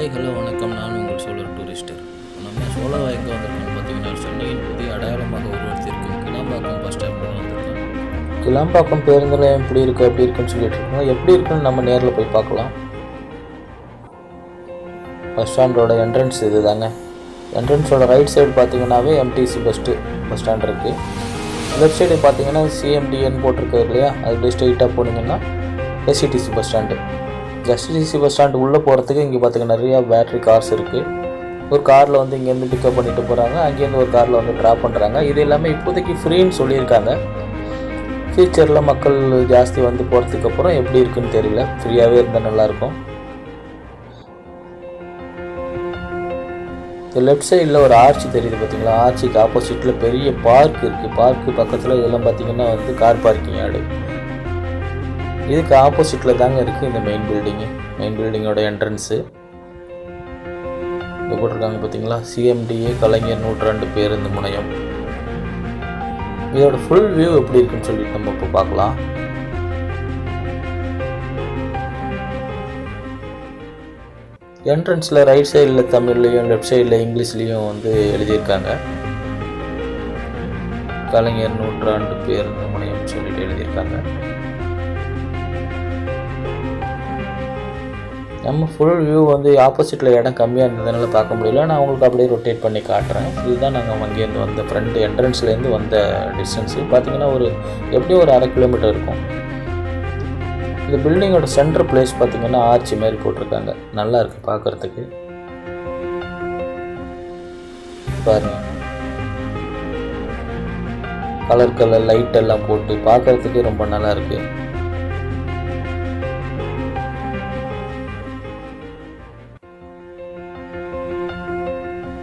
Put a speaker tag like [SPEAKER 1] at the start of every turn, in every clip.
[SPEAKER 1] Hi hello வணக்கம். நான் உங்கள் சோழர் டூரிஸ்டர். நம்ம சோழவா எங்கே வந்திருக்கோம்னு பார்த்தீங்கன்னா, சென்னையின் புதிய அடையாளமாக உருவெடுத்திருக்கும் கிளாம்பாக்கம் பஸ் ஸ்டாண்டில் வந்திருக்கோம். கிளாம்பாக்கம் பேருந்து நிலையம் எப்படி இருக்குது அப்படி இருக்குன்னு சொல்லிட்டு இருக்கோம். எப்படி இருக்குன்னு நம்ம நேரில் போய் பார்க்கலாம். பஸ் ஸ்டாண்டோட என்ட்ரன்ஸ் இது தாங்க. என்ட்ரன்ஸோட ரைட் சைடு பார்த்தீங்கன்னாவே எம்டிசி பஸ் ஸ்டாண்ட் இருக்குது. லெஃப்ட் சைடு பார்த்தீங்கன்னா சிஎம்டிஎன் போட்டிருக்காரு இல்லையா, அது அப்படியே ஸ்ட்ரெயிட்டாக போனீங்கன்னா SCTC bus stand. SCTC bus stand உள்ளே போகிறதுக்கு இங்கே பார்த்திங்கன்னா நிறையா பேட்ரி கார்ஸ் இருக்குது. ஒரு காரில் வந்து இங்கேருந்து பிக்கப் பண்ணிட்டு போகிறாங்க, அங்கேருந்து ஒரு காரில் வந்து ட்ராப் பண்ணுறாங்க. இது எல்லாமே இப்போதைக்கு ஃப்ரீன்னு சொல்லியிருக்காங்க. ஃபியூச்சரில் மக்கள் ஜாஸ்தி வந்து போகிறதுக்கு அப்புறம் எப்படி இருக்குன்னு தெரியல. ஃப்ரீயாகவே இருந்தால் நல்லாயிருக்கும். லெஃப்ட் சைடில் ஒரு ஆர்ச்சி தெரியுது பார்த்தீங்களா, ஆர்ச்சிக்கு ஆப்போசிட்டில் பெரிய பார்க் இருக்குது. பார்க்கு பக்கத்தில் இதெல்லாம் பார்த்திங்கன்னா வந்து கார் பார்க்கிங் யார்டு. இதுக்கு ஆப்போசிட்டில் தாங்க இருக்குது இந்த மெயின் பில்டிங்கோட என்ட்ரன்ஸு. இங்கே போட்டிருக்காங்க பார்த்தீங்களா, சிஎம்டிஏ கலைஞர் 102 பேருந்து முனையம். இதோட ஃபுல் வியூ எப்படி இருக்குன்னு சொல்லிட்டு நம்ம இப்போ பார்க்கலாம். என்ட்ரன்ஸில் ரைட் சைடில் தமிழ்லையும் லெஃப்ட் சைடில் இங்கிலீஷ்லேயும் வந்து எழுதியிருக்காங்க. கலைஞர் 102 பேருந்து முனையம் சொல்லிட்டு எழுதியிருக்காங்க. நம்ம ஃபுல் வியூ வந்து ஆப்போசிட்டில் இடம் கம்மியாக இருந்ததுனால பார்க்க முடியல. நான் உங்களுக்கு அப்படியே ரொட்டேட் பண்ணி காட்டுறேன். இதுதான் நாங்கள் அங்கேருந்து வந்த ஃப்ரண்ட் என்ட்ரன்ஸ்லேருந்து வந்த டிஸ்டன்ஸு. பார்த்திங்கன்னா எப்படியும் ஒரு 1/2 கிலோமீட்டர் இருக்கும். இந்த பில்டிங்கோட சென்டர் பிளேஸ் பார்த்திங்கன்னா ஆர்ச்சி மாதிரி போட்டிருக்காங்க. நல்லா இருக்குது பார்க்குறதுக்கு. பாருங்கள், கலர் லைட் எல்லாம் போட்டு பார்க்குறதுக்கு ரொம்ப நல்லா இருக்குது.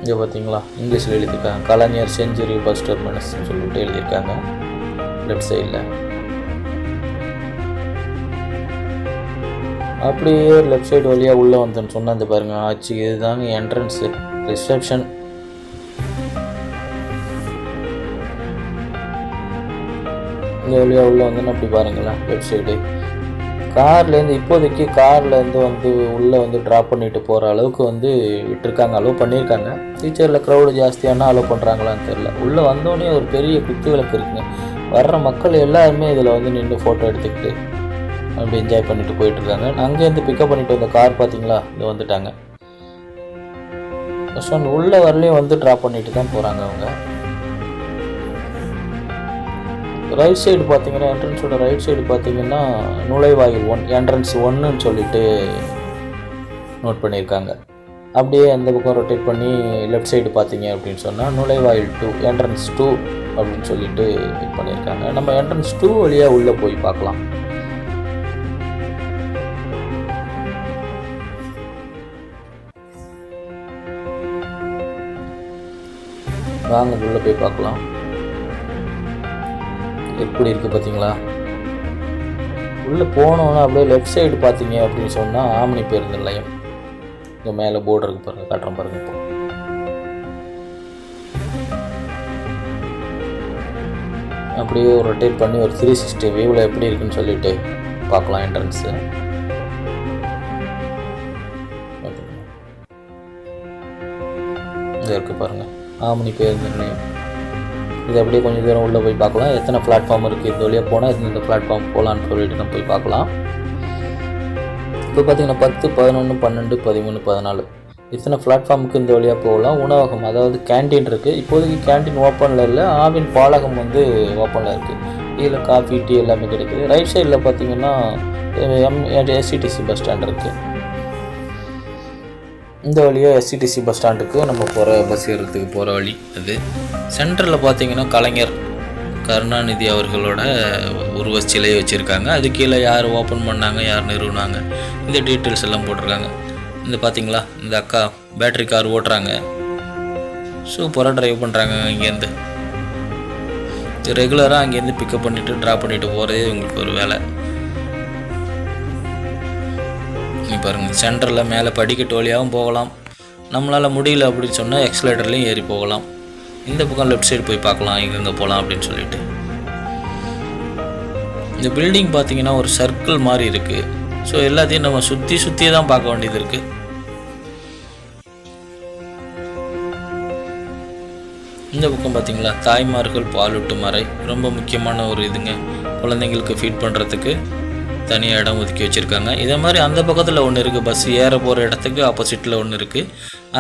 [SPEAKER 1] இங்கே பார்த்தீங்களா, இங்கிலீஷில் எழுதியிருக்காங்க கலைஞர் செஞ்சுரி பஸ் டெர்மினஸ் சொல்லிட்டு எழுதியிருக்காங்க லெஃப்ட் சைடில். அப்படியே லெஃப்ட் சைடு வழியாக உள்ளே வந்தேன்னு சொன்னால் அந்த பாருங்கள் ஆச்சு, இதுதாங்க என்ட்ரன்ஸு, ரிசப்ஷன். இந்த வழியாக உள்ளே வந்தோன்னா அப்படி பாருங்களேன் லெஃப்ட் சைடு. இப்போதைக்கு கார்லேருந்து வந்து உள்ளே வந்து ட்ராப் பண்ணிட்டு போகிற அளவுக்கு வந்து விட்டுருக்காங்க, அலோவ் பண்ணியிருக்காங்க. ஃபியூச்சரில் க்ரௌடு ஜாஸ்தியானா அலோவ் பண்ணுறாங்களான்னு தெரில. உள்ளே வந்தோடனே ஒரு பெரிய குத்து விளக்கு இருக்குங்க. வர்ற மக்கள் எல்லாருமே இதில் வந்து நின்று ஃபோட்டோ எடுத்துக்கிட்டு அப்படி என்ஜாய் பண்ணிட்டு போயிட்டுருக்காங்க. அங்கேருந்து பிக்கப் பண்ணிட்டு வந்த கார் பார்த்தீங்களா, இங்கே வந்துட்டாங்க. பஸ் ஸ்டாண்ட் உள்ளே வரலையும் வந்து ட்ராப் பண்ணிட்டு தான் போகிறாங்க அவங்க. ரைட் சைடு பார்த்தீங்கன்னா, என்ட்ரன்ஸோட ரைட் சைடு பார்த்தீங்கன்னா நுழைவாயில் 1 என்ட்ரன்ஸ் 1ன்னு சொல்லிட்டு நோட் பண்ணியிருக்காங்க. அப்படியே அந்த பக்கம் ரொட்டேட் பண்ணி லெஃப்ட் சைடு பார்த்தீங்க அப்படின்னு சொன்னால் நுழைவாயில் 2 என்ட்ரன்ஸ் 2 அப்படின்னு சொல்லிட்டு இது பண்ணியிருக்காங்க. நம்ம என்ட்ரன்ஸ் 2 வழியாக உள்ளே போய் பார்க்கலாம். வாங்க உள்ளே போய் பார்க்கலாம் எப்படி இருக்குது பார்த்தீங்களா. உள்ளே போனோன்னா அப்படியே லெஃப்ட் சைடு பார்த்தீங்க அப்படின்னு சொன்னால் ஆம்னி பேருந்து நிலையம். இங்கே மேலே போர்டு இருக்கு பாருங்கள், காட்டுறேன் பாருங்கள். இப்போ அப்படியே ஒரு ரொட்டேட் பண்ணி ஒரு 360 வியூவில் எப்படி இருக்குன்னு சொல்லிட்டு பார்க்கலாம் என்ட்ரன்ஸு. இங்கே இருக்குது பாருங்கள் ஆம்னி பேருந்து நிலையம். இது அப்படியே கொஞ்சம் தூரம் உள்ளே போய் பார்க்கலாம். எத்தனை பிளாட்ஃபார்ம் இருக்குது, இந்த வழியாக போனால் இந்த பிளாட்ஃபார்ம் போகலான்னு சொல்லிட்டு நம்ம போய் பார்க்கலாம். இப்போ பார்த்தீங்கன்னா 10, 11, 12, 13, 14 இத்தனை பிளாட்ஃபார்முக்கு இந்த வழியாக போகலாம். உணவகம், அதாவது கேன்டீன் இருக்குது. இப்போதைக்கு கேன்டீன் ஓப்பனில் இல்லை, ஆவின் பாலகம் வந்து ஓப்பனில் இருக்குது. இதில் காஃபி டீ எல்லாமே கிடைக்குது. ரைட் சைடில் பார்த்தீங்கன்னா எஸ்சிடிசி பஸ் ஸ்டாண்ட் இருக்குது. இந்த வழியாக எஸ்சிடிசி பஸ் ஸ்டாண்டுக்கு நம்ம போகிற பஸ் ஏறுறதுக்கு போகிற வழி அது. சென்டரில் பார்த்தீங்கன்னா கலைஞர் கருணாநிதி அவர்களோட உருவ சிலையை வச்சுருக்காங்க. அது கீழே யார் ஓப்பன் பண்ணாங்க, யார் நிறுவனாங்க, இந்த டீட்டெயில்ஸ் எல்லாம் போட்டிருக்காங்க. இந்த பார்த்தீங்களா, இந்த அக்கா பேட்ரி கார் ஓட்டுறாங்க, சூப்பராக ட்ரைவ் பண்ணுறாங்க. இங்கேருந்து ரெகுலராக அங்கேருந்து பிக்கப் பண்ணிவிட்டு ட்ராப் பண்ணிவிட்டு போகிறதே உங்களுக்கு ஒரு வேலை. பாருங்கள், சென்டரில் மேலே படிக்கட்டு வழியாகவும் போகலாம். நம்மளால் முடியல அப்படின்னு சொன்னால் எக்ஸலேட்டர்லேயும் ஏறி போகலாம். இந்த பக்கம் லெஃப்ட் சைடு போய் பார்க்கலாம் எங்கெங்கே போகலாம் அப்படின்னு சொல்லிட்டு. இந்த பில்டிங் பார்த்திங்கன்னா ஒரு சர்க்கிள் மாதிரி இருக்குது. ஸோ எல்லாத்தையும் நம்ம சுற்றி தான் பார்க்க வேண்டியது இருக்குது. இந்த பக்கம் பார்த்திங்களா தாய்மார்கள் பாலூட்டும் அறை, ரொம்ப முக்கியமான ஒரு இதுங்க. குழந்தைங்களுக்கு ஃபீட் பண்ணுறதுக்கு தனியாக இடம் ஒதுக்கி வச்சுருக்காங்க. இதே மாதிரி அந்த பக்கத்தில் ஒன்று இருக்குது, பஸ் ஏற போகிற இடத்துக்கு ஆப்போசிட்டில் ஒன்று இருக்குது.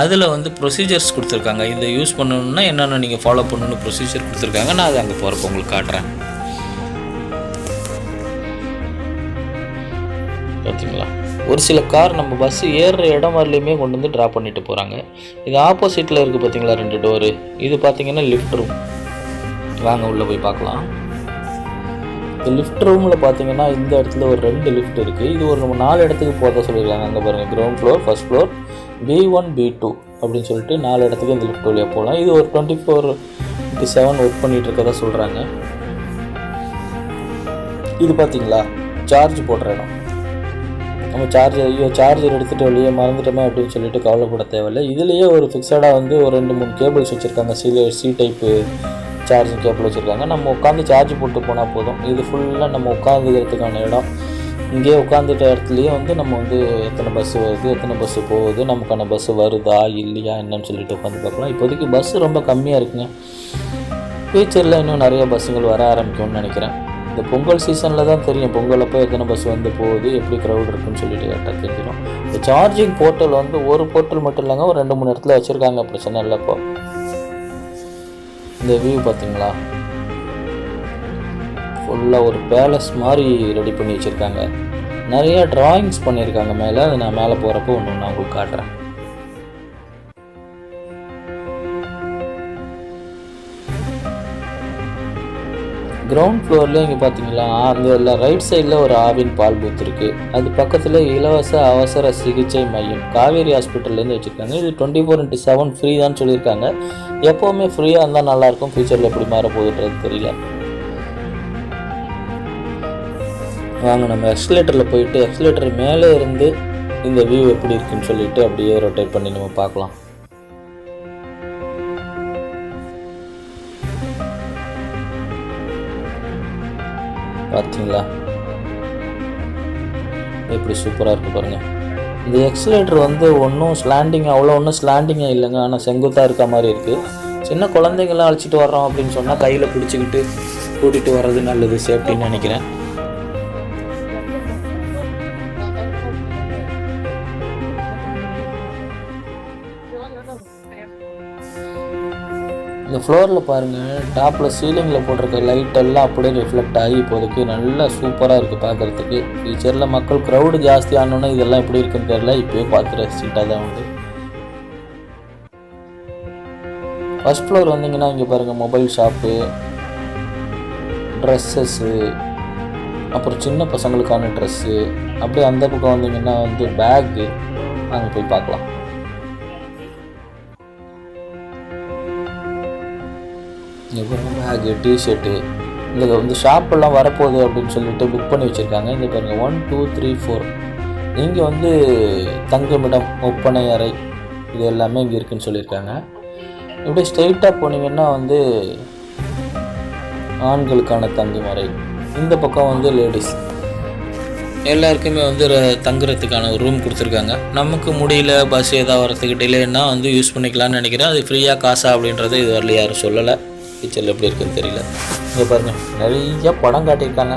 [SPEAKER 1] அதில் வந்து ப்ரொசீஜர்ஸ் கொடுத்துருக்காங்க. இதை யூஸ் பண்ணணுன்னா என்னென்ன நீங்கள் ஃபாலோ பண்ணணுன்னு ப்ரொசீஜர் கொடுத்துருக்காங்க. நான் அது அங்கே போகிறப்ப உங்களுக்கு காட்டுறேன். பார்த்தீங்களா, ஒரு சில கார் நம்ம பஸ்ஸு ஏறுற இடம் வரலையுமே கொண்டு வந்து ட்ராப் பண்ணிட்டு போகிறாங்க. இது ஆப்போசிட்டில் இருக்குது பார்த்தீங்களா 2 டோரு. இது பார்த்தீங்கன்னா லிஃப்ட் ரூம். வாங்க உள்ளே போய் பார்க்கலாம். இந்த லிஃப்ட் ரூமில் பார்த்தீங்கன்னா இந்த இடத்துல ஒரு 2 லிஃப்ட் இருக்குது. இது ஒரு 4 இடத்துக்கு போகிறதா சொல்லியிருக்காங்க. அங்கே பாருங்கள், ground floor, first floor, B1 B2 அப்படின்னு சொல்லிட்டு 4 இடத்துக்கு இந்த லிஃப்ட் வழியாக போகலாம். இது ஒரு 24/7 ஒர்க் பண்ணிகிட்டு இருக்கதா சொல்கிறாங்க. இது பார்த்தீங்களா சார்ஜ் போடுற இடம். நம்ம சார்ஜர் எடுத்துகிட்டு வெளியே மறந்துட்டோமே அப்படின்னு சொல்லிட்டு கவலைப்பட தேவையில்லை. இதுலேயே ஒரு ஃபிக்ஸடாக வந்து ஒரு 2-3 கேபிள்ஸ் வச்சுருக்காங்க. சி டைப்பு சார்ஜிங் கேபிள் வச்சுருக்காங்க. நம்ம உட்காந்து சார்ஜ் போட்டு போனால் போதும். இது ஃபுல்லாக நம்ம உட்காந்துக்கிறதுக்கான இடம். இங்கேயே உட்காந்துட்ட இடத்துலையே வந்து நம்ம வந்து எத்தனை பஸ்ஸு வருது, எத்தனை பஸ்ஸு போகுது, நமக்கான பஸ்ஸு வருதா இல்லையா என்னன்னு சொல்லிட்டு உட்காந்து பார்க்கலாம். இப்போதைக்கு பஸ்ஸு ரொம்ப கம்மியாக இருக்குங்க. ஃபியூச்சரில் இன்னும் நிறைய பஸ்ஸுகள் வர ஆரம்பிக்கும்னு நினைக்கிறேன். இந்த பொங்கல் சீசனில் தான் தெரியும், பொங்கல் அப்போ எத்தனை பஸ் வந்து போகுது, எப்படி க்ரௌட் இருக்குன்னு சொல்லிட்டு கரெக்டாக தெரிஞ்சிடும். இந்த சார்ஜிங் போர்ட்டல் வந்து ஒரு போர்ட்டல் மட்டும் இல்லைங்க, ஒரு 2-3 இடத்துல வச்சுருக்காங்க, பிரச்சனை இல்லை. இப்போ இந்த வியூ பார்த்தீங்களா, ஃபுல்லாக ஒரு பேலஸ் மாதிரி ரெடி பண்ணி வச்சுருக்காங்க. நிறைய டிராயிங்ஸ் பண்ணியிருக்காங்க மேலே. அது நான் மேலே போகிறப்போ ஒன்று நான் உங்களுக்கு காட்டுறேன். கிரவுண்ட் ஃப்ளோர்லேயே இங்கே பார்த்தீங்களா, அந்த ரைட் சைடில் ஒரு ஆவின் பால் பூத் இருக்குது. அது பக்கத்தில் இலவச அவசர சிகிச்சை மையம் காவேரி ஹாஸ்பிட்டல்லேருந்து வச்சுருக்காங்க. இது 24/7 ஃப்ரீ தான் சொல்லியிருக்காங்க. எப்போவுமே ஃப்ரீயாக இருந்தால் நல்லாயிருக்கும். ஃபியூச்சரில் எப்படி மாற போகுதுன்றது தெரியல. வாங்க நம்ம எக்ஸ்கலேட்டரில் போயிட்டு எக்ஸ்கலேட்டர் மேலே இருந்து இந்த வியூ எப்படி இருக்குன்னு சொல்லிட்டு அப்படியே ரொட்டேட் பண்ணி நம்ம பார்க்கலாம். பார்த்தீங்களா எப்படி சூப்பராக இருக்குது பாருங்கள். இந்த எக்ஸ்கலேட்டர் வந்து ஒன்றும் ஸ்லாண்டிங்காக இல்லைங்க, ஆனால் செங்குத்தாக இருக்க மாதிரி இருக்குது. சின்ன குழந்தைங்களாம் அழைச்சிட்டு வர்றோம் அப்படின்னு சொன்னால் கையில் பிடிச்சிக்கிட்டு கூட்டிகிட்டு வர்றது நல்லது, சேஃப்டின்னு நினைக்கிறேன். இந்த ஃப்ளோரில் பாருங்கள், டாப்பில் சீலிங்கில் போட்டிருக்க லைட் எல்லாம் அப்படியே ரிஃப்ளெக்ட் ஆகி இப்போதைக்கு நல்லா சூப்பராக இருக்குது பார்க்குறதுக்கு. ஃபியூச்சரில் மக்கள் க்ரௌடு ஜாஸ்தி ஆனோன்னா இதெல்லாம் எப்படி இருக்குன்னு தெரியல. இப்போயே பார்த்து ரசிச்சுட்டாக தான் உண்டு. ஃபர்ஸ்ட் ஃப்ளோர் வந்தீங்கன்னா இங்கே பாருங்கள், மொபைல் ஷாப்பு, ட்ரெஸ்ஸஸ்ஸு, அப்புறம் சின்ன பசங்களுக்கான ட்ரெஸ்ஸு. அப்படியே அந்த பக்கம் வந்தீங்கன்னா வந்து பேக்கு. அங்கே போய் பார்க்கலாம். இங்கே பாருங்கள், பேகு, டிஷர்ட்டு. இந்த வந்து ஷாப்பெல்லாம் வரப்போகுது அப்படின்னு சொல்லிட்டு புக் பண்ணி வச்சுருக்காங்க. இங்கே பாருங்கள் 1 2 3 4. இங்கே வந்து தங்குமிடம், ஒப்பனை அறை, இது எல்லாமே இங்கே இருக்குதுன்னு சொல்லியிருக்காங்க. இப்படி ஸ்ட்ரெயிட்டாக போனீங்கன்னா வந்து ஆண்களுக்கான தங்கும் அறை. இந்த பக்கம் வந்து லேடிஸ் எல்லாருக்குமே வந்து தங்குறதுக்கான ஒரு ரூம் கொடுத்துருக்காங்க. நமக்கு முடியல, பஸ் ஏதாவது வரத்துக்கு டிலேன்னா வந்து யூஸ் பண்ணிக்கலாம்னு நினைக்கிறேன். அது ஃப்ரீயாக காசா அப்படின்றது இது வரல, யாரும் சொல்லலை. பிக்சரில் எப்படி இருக்குன்னு தெரியல. இங்கே பாருங்கள், நிறைய படம் காட்டியிருக்காங்க.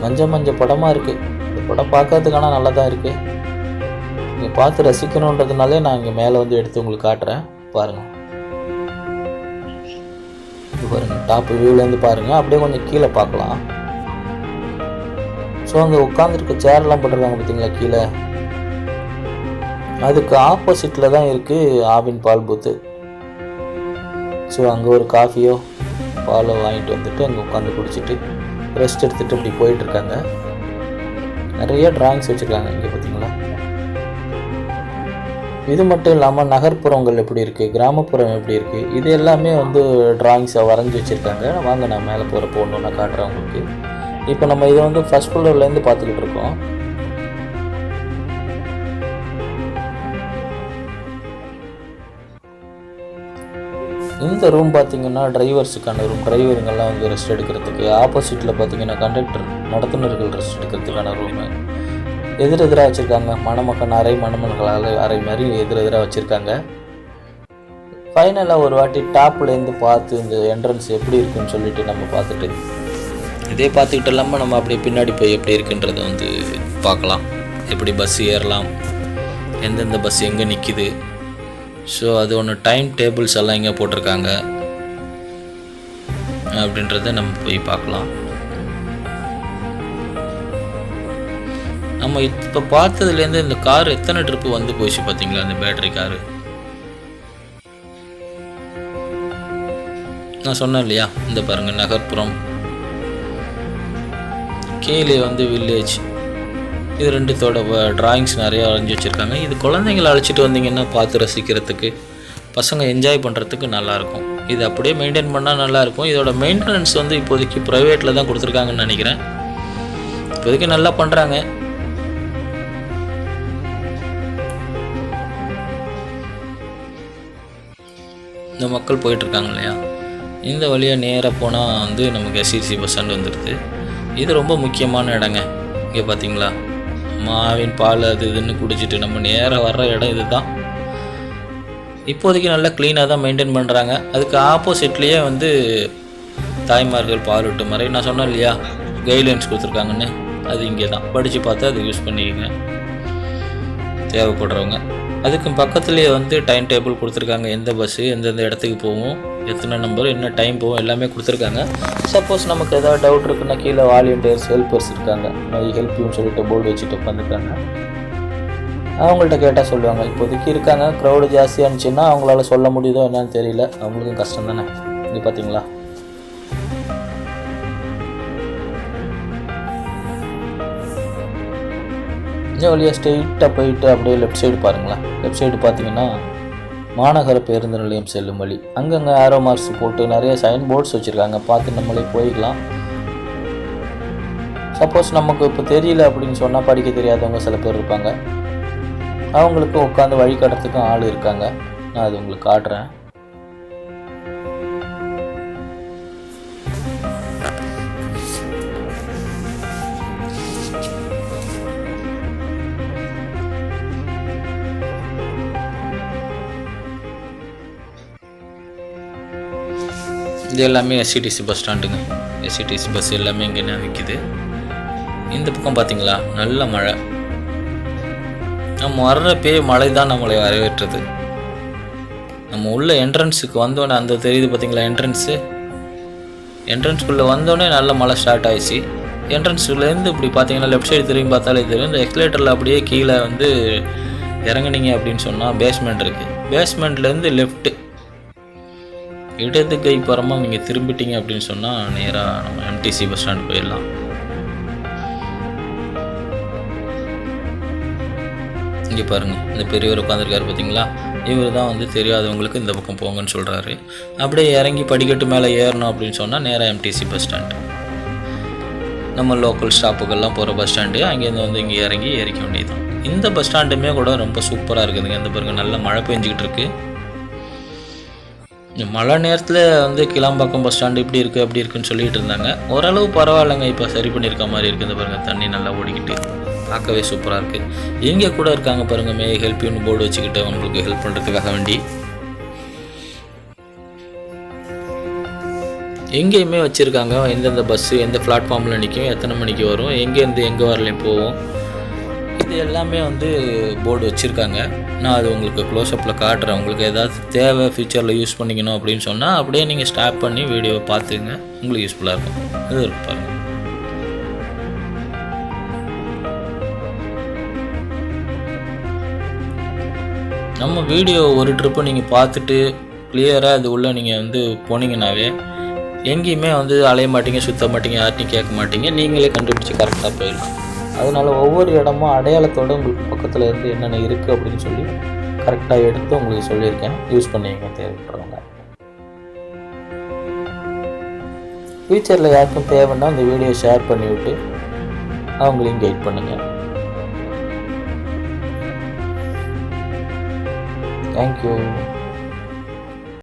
[SPEAKER 1] மஞ்சள் படமாக இருக்குது. இந்த படம் பார்க்கறதுக்கான நல்லா தான் இருக்குது. நீங்கள் பார்த்து ரசிக்கணுன்றதுனாலே நான் இங்கே மேலே வந்து எடுத்து உங்களுக்கு காட்டுறேன் பாருங்கள். இது பாருங்கள், டாப் வியூலேருந்து பாருங்கள். அப்படியே கொஞ்சம் கீழே பார்க்கலாம். ஸோ அங்கே உட்காந்துருக்க சேரெல்லாம் போட்டிருக்காங்க பார்த்தீங்களா கீழே. அதுக்கு ஆப்போசிட்டில் தான் இருக்குது ஆவின் பால் பூத்து. ஸோ அங்கே ஒரு காஃபியோ பாலோ வாங்கிட்டு வந்துட்டு அங்கே உட்காந்து குடிச்சிட்டு ரெஸ்ட் எடுத்துகிட்டு இப்படி போயிட்டுருக்காங்க. நிறைய ட்ராயிங்ஸ் வச்சுருக்காங்க இங்கே பார்த்தீங்களா. இது மட்டும் இல்லாமல் நகர்ப்புறங்கள் எப்படி இருக்குது, கிராமப்புறம் எப்படி இருக்குது, இது எல்லாமே வந்து ட்ராயிங்ஸை வரைஞ்சி வச்சுருக்காங்க. வாங்க நான் மேலே போகிறப்போ ஒன்று நான் காட்டுறேன் உங்களுக்கு. இப்போ நம்ம இதை வந்து ஃபர்ஸ்ட் ஃப்ளோர்லேருந்து பார்த்துக்கிட்டு இருக்கோம். இந்த ரூம் பார்த்தீங்கன்னா டிரைவர்ஸுக்கான ரூம். டிரைவருங்கெல்லாம் வந்து ரெஸ்ட் எடுக்கிறதுக்கு. ஆப்போசிட்டில் பார்த்தீங்கன்னா கண்டக்டர், நடத்துனர்கள் ரெஸ்ட் எடுக்கிறதுக்கான ரூமு. எதிரெதிராக வச்சுருக்காங்க. மணமகன் அறை, மணமகள் அறை மாதிரி எதிரெதிராக வச்சுருக்காங்க. ஃபைனலாக ஒரு வாட்டி டாப்லேருந்து பார்த்து இந்த என்ட்ரன்ஸ் எப்படி இருக்குன்னு சொல்லிட்டு நம்ம பார்த்துட்டு இதே பார்த்துக்கிட்டு இல்லாமல் நம்ம அப்படியே பின்னாடி போய் எப்படி இருக்குன்றதை வந்து பார்க்கலாம். எப்படி பஸ் ஏறலாம், எந்தெந்த பஸ் எங்கே நிற்கிது. ஸோ அது ஒன்று டைம் டேபிள்ஸ் எல்லாம் இங்கே போட்டிருக்காங்க அப்படின்றத நம்ம போய் பார்க்கலாம். நம்ம இப்போ பார்த்ததுலேருந்து இந்த கார் எத்தனை ட்ரிப்பு வந்து போயிடுச்சு பார்த்தீங்களா, இந்த பேட்டரி காரு. நான் சொன்னேன் இல்லையா, இந்த பாருங்கள் நகர்ப்புறம், கீழே வந்து வில்லேஜ். இது ரெண்டுத்தோட ட்ராயிங்ஸ் நிறையா வரைஞ்சி வச்சுருக்காங்க. இது குழந்தைங்களை அழைச்சிட்டு வந்தீங்கன்னா பார்த்து ரசிக்கிறதுக்கு, பசங்க என்ஜாய் பண்ணுறதுக்கு நல்லாயிருக்கும். இது அப்படியே மெயின்டைன் பண்ணால் நல்லாயிருக்கும். இதோட மெயின்டெனன்ஸ் வந்து இப்போதைக்கு ப்ரைவேட்டில் தான் கொடுத்துருக்காங்கன்னு நினைக்கிறேன். இப்போதைக்கு நல்லா பண்ணுறாங்க. இந்த மக்கள் போயிட்டுருக்காங்க இல்லையா, இந்த வழியாக நேராக போனால் வந்து நமக்கு எஸ்சிசி பஸ் ஸ்டாண்ட் வந்துடுது. இது ரொம்ப முக்கியமான இடங்க. இங்கே பார்த்தீங்களா, மாவின் பால் அது இதுன்னு குடிச்சிட்டு நம்ம நேராக வர்ற இடம் இது தான். இப்போதைக்கு நல்லா க்ளீனாக தான் மெயின்டைன் பண்ணுறாங்க. அதுக்கு ஆப்போசிட்லேயே வந்து தாய்மார்கள் பாலூட்டு முறை நான் சொன்னேன் இல்லையா, கைட்லைன்ஸ் கொடுத்துருக்காங்கன்னு, அது இங்கே தான். படித்து பார்த்து அது யூஸ் பண்ணிக்கங்க தேவைப்படுறவங்க. அதுக்கு பக்கத்துலேயே வந்து டைம் டேபிள் கொடுத்துருக்காங்க. எந்த பஸ்ஸு எந்தெந்த இடத்துக்கு போகும், எத்தனை நம்பர், என்ன டைம் போகும், எல்லாமே கொடுத்துருக்காங்க. சப்போஸ் நமக்கு எதாவது டவுட் இருக்குன்னா கீழே வாலண்டியர்ஸ் ஹெல்ப்பர்ஸ் இருக்காங்க. ஹெல்ப் யூன்னு சொல்லிட்டு போர்டு வச்சுட்டு உட்காந்துருக்காங்க. அவங்கள்ட்ட கேட்டால் சொல்லுவாங்க. இப்போதைக்கு இருக்காங்க. க்ரௌடு ஜாஸ்தியாக இருந்துச்சுன்னா அவங்களால சொல்ல முடியுதோ என்னன்னு தெரியல. அவங்களுக்கும் கஷ்டம் தானே. இங்கே பார்த்தீங்களா, இந்த வழியாக ஸ்ட்ரெயிட்டாக போயிட்டு அப்படியே லெஃப்ட் சைடு பாருங்களேன். லெஃப்ட் சைடு பார்த்தீங்கன்னா மாநகர பேருந்து நிலையம் செல்லும் வழி. அங்கங்கே ஆரோ மார்க்ஸ் போட்டு நிறைய சைன் போர்ட்ஸ் வச்சுருக்காங்க. பார்த்து நம்மளே போய்க்கலாம். சப்போஸ் நமக்கு இப்போ தெரியல அப்படின்னு சொன்னால், படிக்க தெரியாதவங்க சில பேர் இருப்பாங்க, அவங்களுக்கு உட்காந்து வழி காட்டுறதுக்கும் ஆள் இருக்காங்க. நான் அது உங்களுக்கு காட்டுறேன். இது எல்லாமே எஸ்சிடிசி பஸ் ஸ்டாண்டுங்க. எஸ்சிடிசி பஸ் எல்லாமே இங்கே நிற்கிது. இந்த பக்கம் பார்த்தீங்களா, நல்ல மழை. நம்ம வர்றப்பே மழை தான் நம்மளை வரவேற்றது. நம்ம உள்ள என்ட்ரன்ஸுக்கு வந்தோடனே அந்த தெரியுது பார்த்தீங்களா, என்ட்ரன்ஸ்குள்ளே வந்தோடனே நல்ல மழை ஸ்டார்ட் ஆகிடுச்சு. என்ட்ரன்ஸ்குள்ளேருந்து இப்படி பார்த்தீங்கன்னா லெஃப்ட் சைடு திரும்பி பார்த்தாலே தெரியும். இந்த எக்ஸ்லேட்டரில் அப்படியே கீழே வந்து இறங்குனீங்க அப்படின்னு சொன்னால் பேஸ்மெண்ட் இருக்குது. பேஸ்மெண்ட்லேருந்து லெஃப்ட்டு இடது கை பரமாக நீங்கள் திரும்பிட்டீங்க அப்படின்னு சொன்னால் நேராக நம்ம எம்டிசி பஸ் ஸ்டாண்ட் போயிடலாம். இங்கே பாருங்கள், இந்த பெரியவர் உட்காந்துருக்காரு பார்த்தீங்களா, இவர் தான் வந்து தெரியாதவங்களுக்கு இந்த பக்கம் போங்கன்னு சொல்கிறாரு. அப்படியே இறங்கி படிக்கட்டு மேலே ஏறணும் அப்படின்னு சொன்னால் நேராக எம்டிசி பஸ் ஸ்டாண்டு. நம்ம லோக்கல் ஸ்டாப்புக்கெல்லாம் போகிற பஸ் ஸ்டாண்டு. அங்கேருந்து வந்து இங்கே இறங்கி ஏறிக்க வேண்டியது. இந்த பஸ் ஸ்டாண்டுமே கூட ரொம்ப சூப்பராக இருக்குதுங்க. இந்த பாருங்கள், நல்லா மழை பெஞ்சிக்கிட்டு இருக்குது. மழை நேரத்தில் வந்து கிளாம்பாக்கம் பஸ் ஸ்டாண்டு இப்படி இருக்குது அப்படி இருக்குன்னு சொல்லிட்டு இருந்தாங்க. ஓரளவு பரவாயில்லைங்க, இப்போ சரி பண்ணியிருக்க மாதிரி இருக்குது. இந்த பாருங்கள், தண்ணி நல்லா ஓடிக்கிட்டு பார்க்கவே சூப்பராக இருக்குது. இங்கே கூட இருக்காங்க பாருங்கள், மே ஹெல்ப் யூன்னு போர்டு வச்சுக்கிட்டு அவங்களுக்கு ஹெல்ப் பண்ணுறதுக்காக வேண்டி. எங்கேயுமே வச்சுருக்காங்க எந்தெந்த பஸ்ஸு எந்த பிளாட்ஃபார்மில் நிற்கும், எத்தனை மணிக்கு வரும், எங்கேருந்து எங்கே வரலையும் போவோம், இது எல்லாமே வந்து போர்டு வச்சுருக்காங்க. நான் அது உங்களுக்கு க்ளோஸ்அப்பில் காட்டுறேன். உங்களுக்கு ஏதாவது தேவை ஃபியூச்சரில் யூஸ் பண்ணிக்கணும் அப்படின்னு சொன்னால் அப்படியே நீங்கள் ஸ்டாப் பண்ணி வீடியோவை பார்த்துங்க, உங்களுக்கு யூஸ்ஃபுல்லாக இருக்கும். இது இருக்கு பாருங்கள். நம்ம வீடியோ ஒரு ட்ரிப்பு நீங்கள் பார்த்துட்டு கிளியராக இது உள்ளே நீங்கள் வந்து போனீங்கன்னாவே எங்கேயுமே வந்து அலைய மாட்டீங்க, சுற்ற மாட்டீங்க, யார்ட்டையும் கேட்க மாட்டீங்க, நீங்களே கண்டுபிடிச்சி கரெக்டாக போயிடலாம். அதனால் ஒவ்வொரு இடமும் அடையாளத்தோடு உங்களுக்கு பக்கத்தில் இருந்து என்னென்ன இருக்குது அப்படின்னு சொல்லி கரெக்டாக எடுத்து உங்களுக்கு சொல்லியிருக்கேன். யூஸ் பண்ணிங்க தேவைப்படுறவங்க. ஃப்யூச்சரில் யாருக்கும் தேவைன்னா இந்த வீடியோ ஷேர் பண்ணிவிட்டு அவங்களையும் கைட் பண்ணுங்கள். தேங்க்யூ.